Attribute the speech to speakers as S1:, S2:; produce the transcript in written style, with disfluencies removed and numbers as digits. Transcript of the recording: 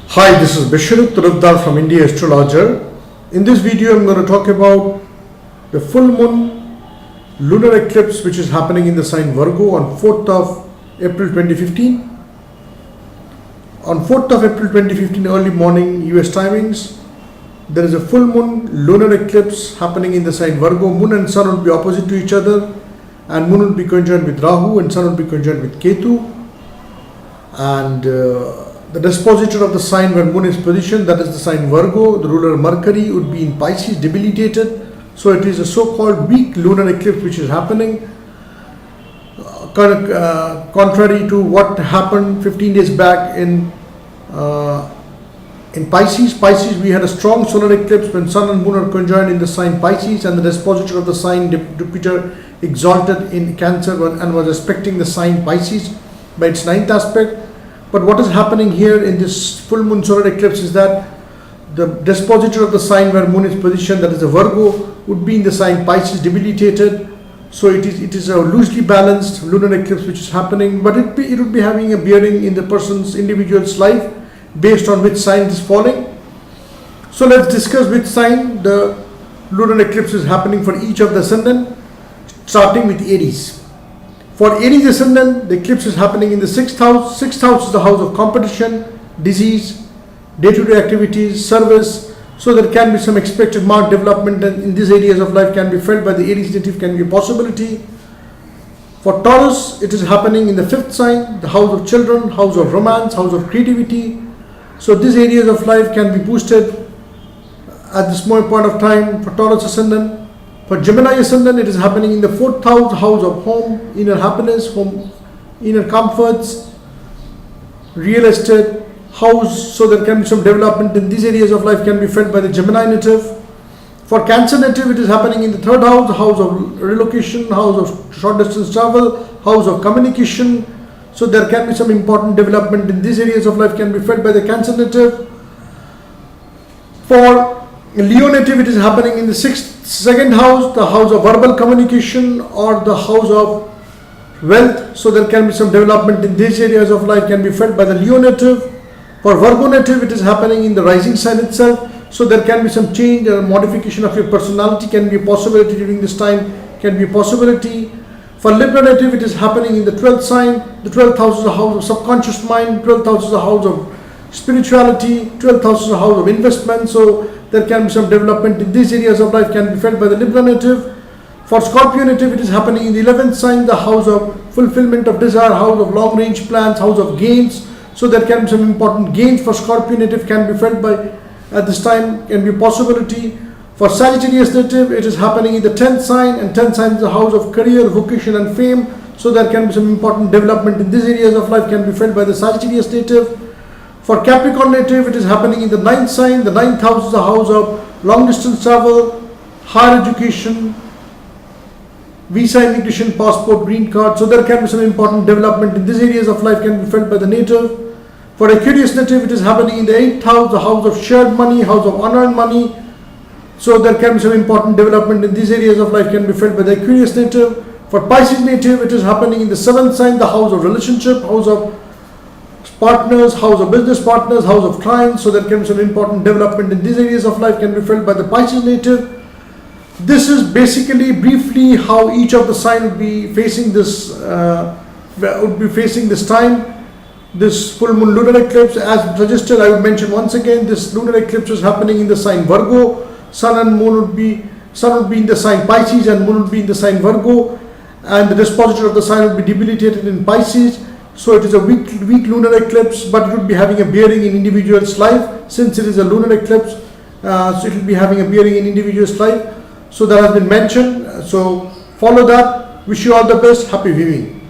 S1: Hi, this is Bisharut Tarafdar from India Astrologer. In this video, I'm going to talk about the full moon lunar eclipse which is happening in the sign Virgo on 4th of April 2015. On 4th of April 2015, early morning US timings, there is a full moon lunar eclipse happening in the sign Virgo. Moon and Sun will be opposite to each other, and Moon will be conjoined with Rahu and Sun will be conjoined with Ketu. And the dispositor of the sign where Moon is positioned, that is the sign Virgo, the ruler Mercury would be in Pisces, debilitated. So it is a so-called weak lunar eclipse which is happening. Contrary to what happened 15 days back in Pisces. Pisces, we had a strong solar eclipse when Sun and Moon are conjoined in the sign Pisces, and the dispositor of the sign Jupiter exalted in Cancer and was aspecting the sign Pisces by its 9th aspect. But what is happening here in this full moon solar eclipse is that the dispositor of the sign where Moon is positioned, that is the Virgo, would be in the sign Pisces, debilitated. So it is a loosely balanced lunar eclipse which is happening, but it would be having a bearing in the person's individual's life based on which sign it is falling. So let's discuss which sign the lunar eclipse is happening for each of the ascendant, starting with Aries. For Aries ascendant, the eclipse is happening in the 6th house. 6th house is the house of competition, disease, day-to-day activities, service. So there can be some expected marked development in these areas of life can be felt by the Aries native, can be a possibility. For Taurus, it is happening in the 5th sign, the house of children, house of romance, house of creativity. So these areas of life can be boosted at this point of time for Taurus ascendant. For Gemini ascendant, it is happening in the 4th house, house of home, inner happiness, home, inner comforts, real estate, house. So there can be some development in these areas of life can be felt by the Gemini native. For Cancer native, it is happening in the 3rd house, house of relocation, house of short distance travel, house of communication. So there can be some important development in these areas of life can be felt by the Cancer native. For Leo native, it is happening in the 2nd house, the house of verbal communication or the house of wealth. So there can be some development in these areas of life can be felt by the Leo native. For Virgo native, it is happening in the rising sign itself. So there can be some change or modification of your personality can be a possibility during this time, can be a possibility. For Libra native, it is happening in the 12th sign. The 12th house is the house of subconscious mind, 12th house is the house of spirituality, 12th house is the house of investment. So there can be some development in these areas of life can be felt by the Libra native. For Scorpio native, it is happening in the 11th sign, the house of fulfillment of desire, house of long range plans, house of gains. So there can be some important gains for Scorpio native can be felt by at this time, can be a possibility. For Sagittarius native, it is happening in the 10th sign, and 10th sign is the house of career, vocation and fame. So there can be some important development in these areas of life can be felt by the Sagittarius native. For Capricorn native, it is happening in the 9th sign. The 9th house is the house of long distance travel, higher education, visa, immigration, passport, green card. So there can be some important development in these areas of life can be felt by the native. For Aquarius native, it is happening in the 8th house, the house of shared money, house of unearned money. So there can be some important development in these areas of life can be felt by the Aquarius native. For Pisces native, it is happening in the 7th sign, the house of relationship, house of partners, house of business partners, house of clients. So there can be some important development in these areas of life can be felt by the Pisces native. This is basically briefly how each of the sign would be facing this time. This full moon lunar eclipse, as suggested, I would mention once again, this lunar eclipse is happening in the sign Virgo. Sun and Moon would be in the sign Pisces and Moon would be in the sign Virgo, and the dispositor of the sign would be debilitated in Pisces. So it is a weak lunar eclipse, but it would be having a bearing in individual's life. Since it is a lunar eclipse, so it will be having a bearing in individual's life. So that has been mentioned. So follow that. Wish you all the best. Happy viewing.